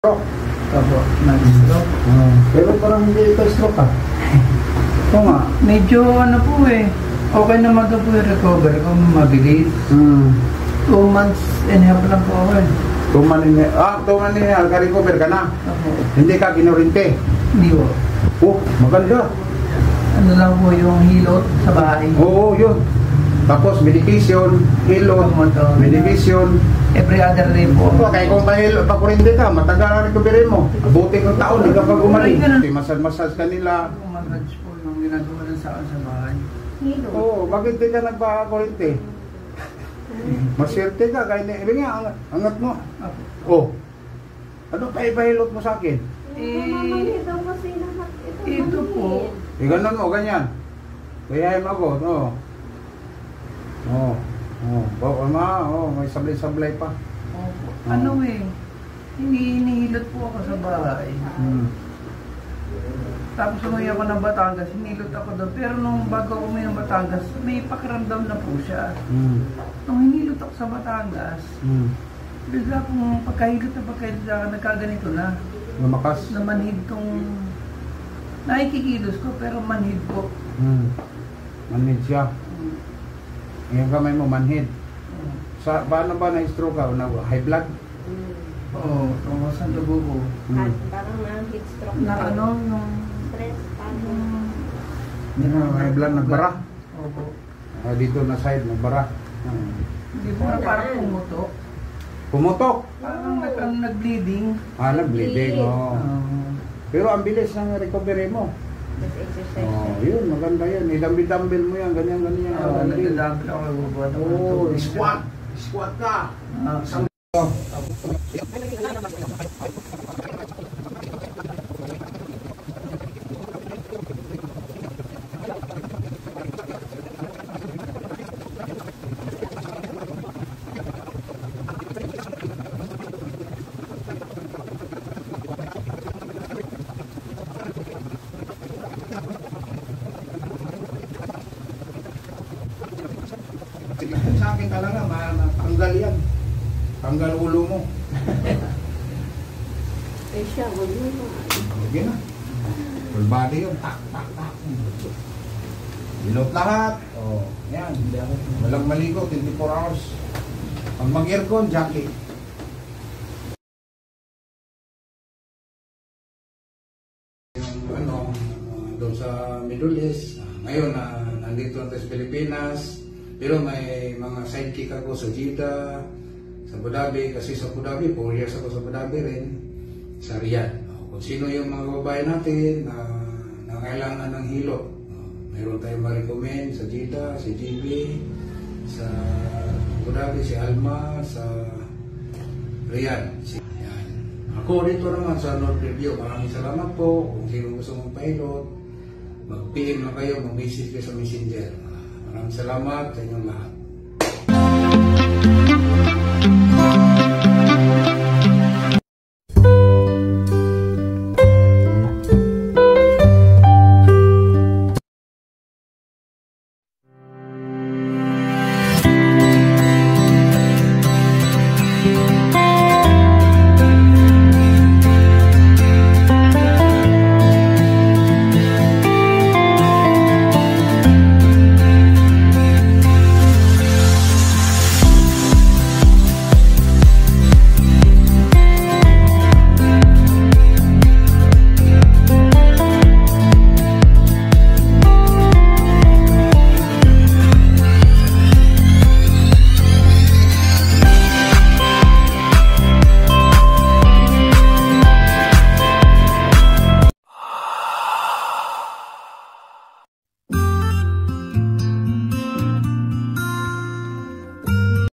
Stroke. Opo, nag-stroke. Pero parang hindi ito stroke ah. Oo nga, medyo ano po eh. Okay naman daw po yung recovery kung mabilis. 2 months and a half lang po ako eh. 2 months and a half, ka-recover ka na. Opo. Hindi ka kinurinti. Hindi po. Oh, maganda. Ano lang po yung hilot sa bahay. Oo, yun. Tapos medication, hilot, medication. Every other day po. Opo, kaya kung pakurinti ka, matagal ang recovery mo. Abuti ng taon, hindi ka pa gumaling. Masal-masal kanila. Mag-rage po nung ginagawa ng sa bahay. Oo, bakit di ka nagpa-kurinti? Maswerte ka, kahit hindi nga, angat mo. Oh, ano pa ipahilot mo sa akin? Ito po. Ganun mo, ganyan. Kayahin ako, no. May sablay-sablay pa. Ano eh, hinihilot po ako sa bahay. Tapos umuwi ako ng Batangas, hinilot ako doon. Pero nung bago ako umuwi ng Batangas, may pakiramdam na po siya. Nung hinilot ako sa Batangas, bigla kong pagkahilot na nagkaganito na. Lumakas? Na manhid tong... Nakikikilos ko pero manhid po. Manhid siya. Yung kamay mo manhid. Paano ba na-stroke ka? High blood? Oo, tungkol sa dugo ko. Parang na-heat stroke Na ano, nung... stress, High blood, nagbara? Opo. Dito na side, nagbara. Hindi po na parang pumutok. Pumutok? Parang nag-bleeding. Nag-bleeding, oo. Pero ang bilis ng recovery mo. just exercise. Yun, maganda yun. Idambil-dambil mo yan, ganyan-ganyan. Nagdadambil ako nagbubuhat ako. Squat! Squat ka! Sa akin talaga, tanggal yan. Tanggal ulo mo. Eh siya, wag mo na. Okay na. Full body yun. Tak, tak, tak. Bilot lahat. Yan. Walang maligo, 24 hours. Pag mag-aircon, jacket. Doon sa Middle East. Ngayon, nandito na sa Pilipinas. Pero may mga sidekick ako sa Jeddah, sa Abu Dhabi, kasi sa Abu Dhabi, 4 years ako sa Abu Dhabi rin, sa Riyadh. Kung sino yung mga babae natin na kailangan ng hilot, mayroon tayong ma-recommend sa Jeddah, si GB, sa Abu Dhabi, si Alma, sa Riyadh. Yan. Ako dito naman sa North Review, maraming salamat po. Kung sino gusto mong pilot, mag-PM na kayo, mag-message kayo sa Messenger. Maraming salamat sa inyong lahat.